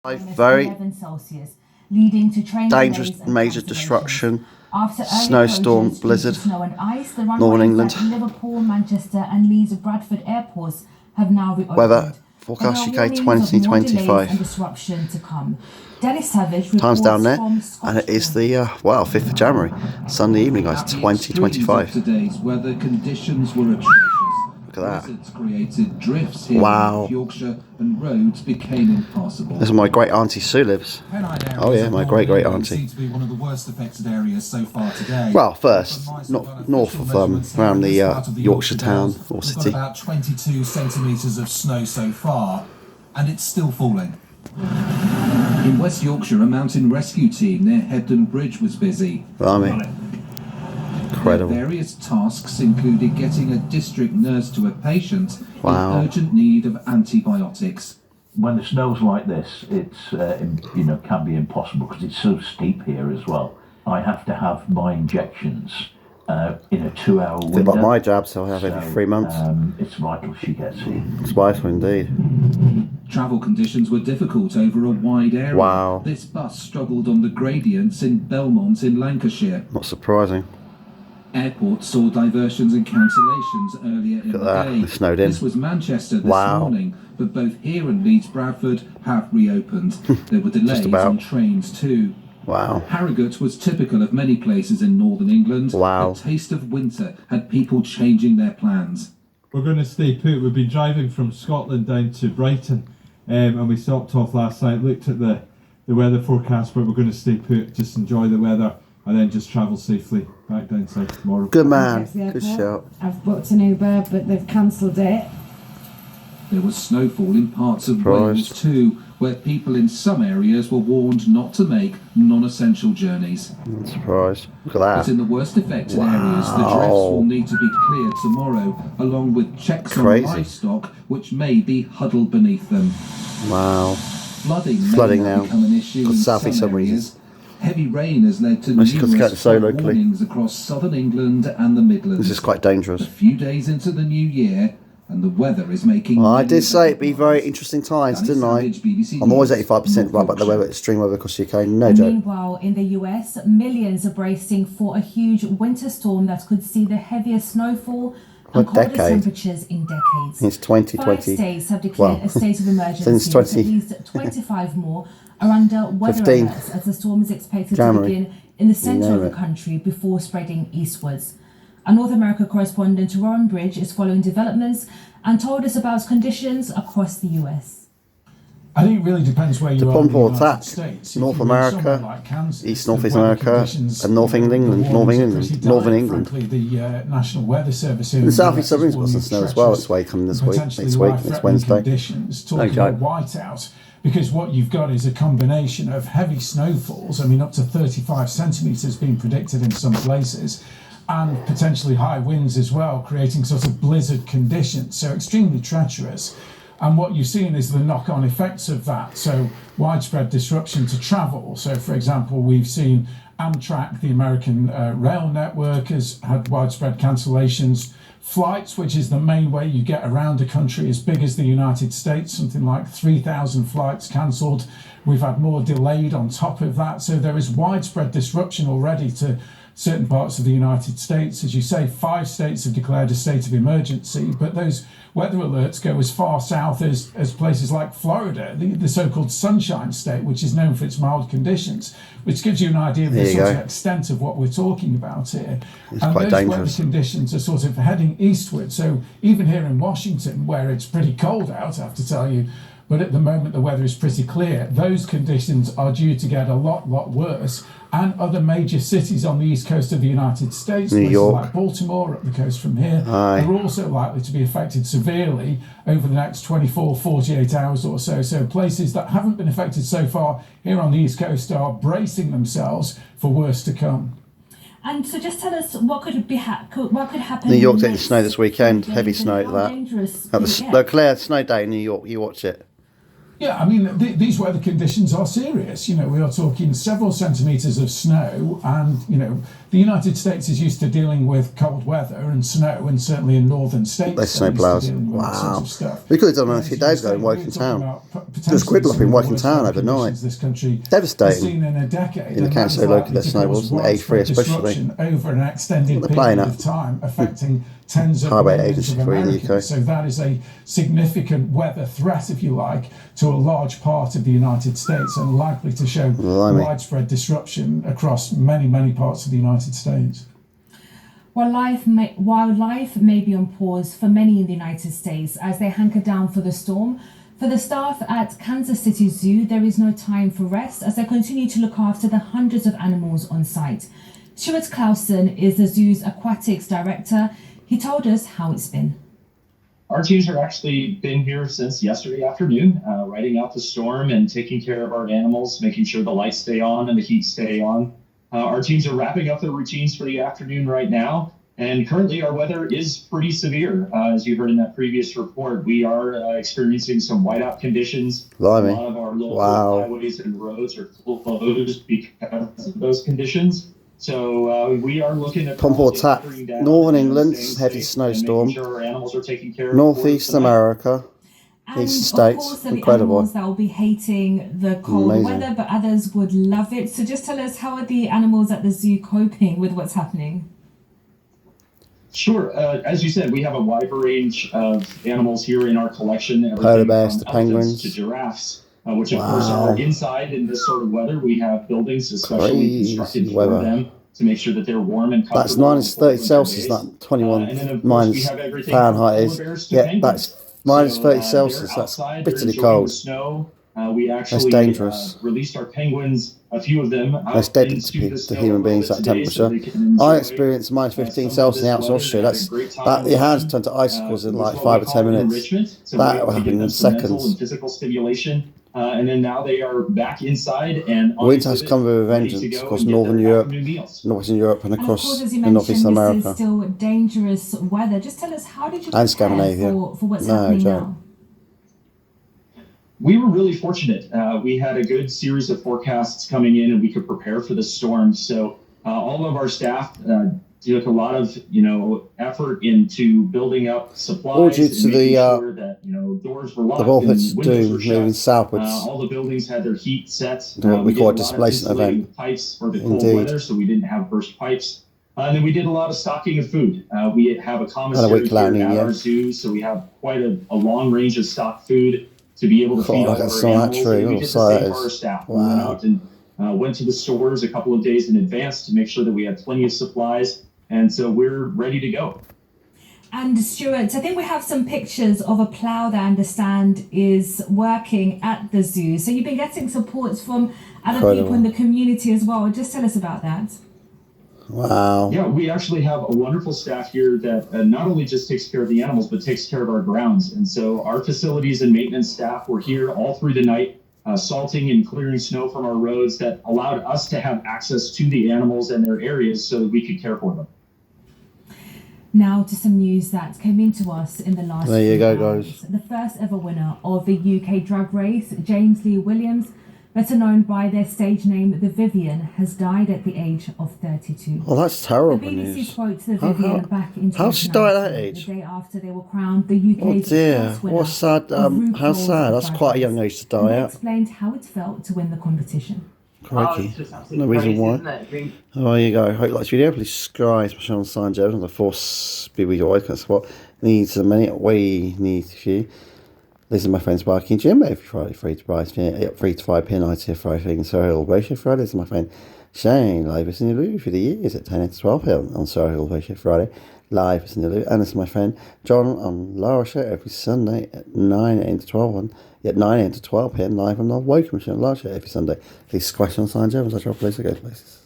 Very -11°C, leading to train dangerous, delays and major cancellations. destruction, After early snowstorm, closures due blizzard, to snow and ice, the Northern runways England. at Liverpool, Manchester and Leeds Bradford airports have now reopened. Weather But forecast there are UK warnings of more delays 2025. and disruption to come. Danny Savage Time's reports down there, from and it is Scotland. the 5th of January, Sunday evening, guys, At the 2025. extremes of today's weather conditions were atrocious. Look at that. Blizzards created drifts here Wow. in North Yorkshire and roads became impassable. This is my great auntie Sue lives. Oh yeah, my great auntie. Seem to be one of the worst affected areas so far today. Well, first, not north of around the Yorkshire town or We've city. got about 22 centimetres of snow so far, and it's still falling. In West Yorkshire, a mountain rescue team near Hebden Bridge was busy. Blimey. Incredible. Their various tasks included getting a district nurse to a patient Wow. in urgent need of antibiotics. When the snow's like this, it's can be impossible because it's so steep here as well. I have to have my injections in a 2-hour window. Bit like my jab, so I have every 3 months. It's vital she gets it. It's vital indeed. Travel conditions were difficult over a wide area. Wow. This bus struggled on the gradients in Belmont in Lancashire. Not surprising. Airports saw diversions and cancellations earlier in Look the at that, day. it snowed in. This was Manchester this Wow. morning, but both here and Leeds Bradford have reopened. There were delays about. on trains too. Wow. Harrogate was typical of many places in northern England. Wow. A taste of winter had people changing their plans. We're going to stay put. We've been driving from Scotland down to Brighton, and we stopped off last night, looked at the weather forecast, but we're going to stay put, just enjoy the weather, and then just travel safely back down south tomorrow. Good man. At the Good airport. shout. I've booked an Uber, but they've cancelled it. There was snowfall in parts of Surprised. Wales too, where people in some areas were warned not to make non-essential journeys. I'm surprised. Look at But that. in the worst affected areas, the drifts will need to be cleared tomorrow, along with checks Crazy. on livestock, which may be huddled beneath them. Wow. Flooding may now. become an issue in South east some some areas. reasons. Heavy rain has led to Mostly 'cause it's numerous getting so flood locally. warnings across southern England and the Midlands. This is quite dangerous. A few days into the new year, and the weather is making. Well, I many did say it'd be headlines. very interesting times, Danny didn't I? Savage, BBC I'm always News, 85% right about the North weather, Yorkshire. extreme weather across the UK. No joke. Meanwhile, in the US, millions are bracing for a huge winter storm that could see the heaviest snowfall and A coldest decade. temperatures in decades. Since 5 2020. states have declared Well, a state of emergency. since At 20 least 25 more are under weather 15 alerts as the storm is expected January. to begin in the centre name of the it. country before spreading eastwards. A North America correspondent, Rowan Bridge, is following developments and told us about conditions across the US. I think it really depends where you are in the Dependable United attack. States. North If you're in America, somewhere like Kansas, East the Northeast weather America, conditions, and North England, the Northern warnings are England, pretty Northern dire. England. Frankly, the National Weather Service here The in South the East US is Suburbs got some warning snow of as well. treacherous It's way coming this and week, potentially next week, life-threatening next Wednesday. Conditions, No talking joke. about whiteout, because what you've got is a combination of heavy snowfalls. I mean, up to 35 centimetres being predicted in some places, and potentially high winds as well, creating sort of blizzard conditions. So extremely treacherous. And what you're seeing is the knock-on effects of that. So widespread disruption to travel. So, for example, we've seen Amtrak, the American rail network, has had widespread cancellations. Flights, which is the main way you get around a country as big as the United States, something like 3,000 flights cancelled. We've had more delayed on top of that. So there is widespread disruption already to certain parts of the United States. As you say, 5 states have declared a state of emergency, but those weather alerts go as far south as places like Florida, the so-called Sunshine State, which is known for its mild conditions, which gives you an idea of the There you sort of go. extent of what we're talking about here. It's And quite those dangerous. weather conditions are sort of heading eastward. So even here in Washington, where it's pretty cold out, I have to tell you, but at the moment the weather is pretty clear, those conditions are due to get a lot worse. And other major cities on the east coast of the United States, New places York. like Baltimore up the coast from here, Aye. are also likely to be affected severely over the next 24, 48 hours or so. So places that haven't been affected so far here on the east coast are bracing themselves for worse to come. And so just tell us what could happen. New York getting next snow this weekend. few Heavy days, and snow how that. dangerous Have could it the get? Claire snow day in New York. You watch it. Yeah, I mean, these weather conditions are serious. You know, we are talking several centimetres of snow, and, you know, the United States is used to dealing with cold weather and snow, and certainly in northern states, There's snow they're used to plows. dealing with that sort Wow. of stuff. We could have done And a as few you days say, ago in we're Woking talking Town. about There was potentially gridlock some in of the Woking worst Town weather overnight. conditions this country Devastating. has seen in a decade. In the and county that is local, likely there's to snow, cause wasn't it? A3 widespread especially. disruption over an extended They're playing period at of time, affecting tens of Highway millions of 83 in the Americans. UK. So that is a significant weather threat, if you like, to a large part of the United States, and likely to show Blimey. widespread disruption across many, many parts of the United States. While life may be on pause for many in the United States as they hanker down for the storm, for the staff at Kansas City Zoo, there is no time for rest as they continue to look after the hundreds of animals on site. Stuart Clausen is the zoo's aquatics director. He told us how it's been. Our teams have actually been here since yesterday afternoon, riding out the storm and taking care of our animals, making sure the lights stay on and the heat stay on. Our teams are wrapping up their routines for the afternoon right now. And currently our weather is pretty severe. As you heard in that previous report, we are experiencing some whiteout conditions. Blimey. A lot of our local Wow. highways and roads are closed because of those conditions. So we are looking at Pumple attack. hunkering down Northern and England, staying heavy safe and making snowstorm. sure our animals are taken care of Northeast for tonight. America. And East of States, course, there are the incredible. animals that will be hating the cold Amazing. weather, but others would love it. So just tell us, how are the animals at the zoo coping with what's happening? Sure. As you said, we have a wide range of animals here in our collection. Polar bears from to elephants penguins. to giraffes, which of course Wow. are inside in this sort of weather. We have buildings especially Crazy constructed for weather. them to make sure that they're warm and comfortable. That's minus on cold 30 winter Celsius, days. that 21 And then, of course, minus we have everything from Fahrenheit polar is. bears to Yeah, penguins. that's minus So, 30 they're Celsius. That's outside, they're bitterly enjoying cold. the snow. We actually dangerous. released our penguins, a few of them, out That's deadly into to the snow human a little beings, bit that today so temperature. they can enjoy, I experienced minus 15 some Celsius in the of this outdoor weather. street. They had That's a great time that your hands with turn to icicles in which like is what 5 we or call 10 minutes. enrichment. So That we will have to happen give in them some mental seconds. and physical stimulation. And then now they are back inside and on Winter has exhibit, come with a ready to vengeance go across and get Northern their Europe, afternoon meals. Northern Europe, and And of course, across as you in Northeast mentioned, this America. is still dangerous weather. Just tell us, how did you And prepare Scandinavia. for what's No, happening don't. now? We were really fortunate. We had a good series of forecasts coming in, and we could prepare for the storm. So all of our staff took a lot of effort into building up supplies All due and to making the sure that doors were locked the Vortex and windows doom were shut. moving southwards. All the buildings had their heat set. What we did call a lot of displacement insulating event. pipes for the cold Indeed. weather, so we didn't have burst pipes. And then we did a lot of stocking of food. We have a commissary week here La at Niña. our zoo, so we have quite a long range of stock food to be able to feed all I of our saw that animals. tree. And we Oh, did the saw same that for our is- staff. We went wow. out and went to the stores a couple of days in advance to make sure that we had plenty of supplies. And so we're ready to go. And Stuart, I think we have some pictures of a plough that I understand is working at the zoo. So you've been getting supports from other Incredible. people in the community as well. Just tell us about that. Wow. Yeah, we actually have a wonderful staff here that not only just takes care of the animals, but takes care of our grounds. And so our facilities and maintenance staff were here all through the night, salting and clearing snow from our roads that allowed us to have access to the animals and their areas so that we could care for them. Now to some news that came into us in the last There you few go, hours. guys. The first ever winner of the UK drag race, James Lee Williams, better known by their stage name The Vivian, has died at the age of 32. Oh, that's The terrible BBC news. quote The How- Vivian how- back in how she died at that 2019, age? the day after they were crowned the Oh UK's dear. first winner What sad. of How RuPaul's sad. That's Drag quite a Race. young age to And die they at. explained how it felt to win the competition. Crikey. It's just No reason crazy, why. isn't it? I mean, Oh, there you go. Hope you like this video. Please subscribe, especially on Sign Joe, on the force be with your always can support. Needs a minute. We need you. This is my friend's Barking Gym. Every Friday, free to buy, 3 to 5 p.m. IT Friday, and Surrey Hill Ratio Friday. This is my friend Shane, live in the Loo for the years at 10 to 12 p.m. on Surrey Hill Ratio Friday. Live in the Loo. And this is my friend John on Lara Show every Sunday at 9 a.m. to 12 1. At 9 a.m. to 12 p.m. live on the Woking Machine on Lara Show every Sunday. Please squash on Sign Joe, as I try to place to go places.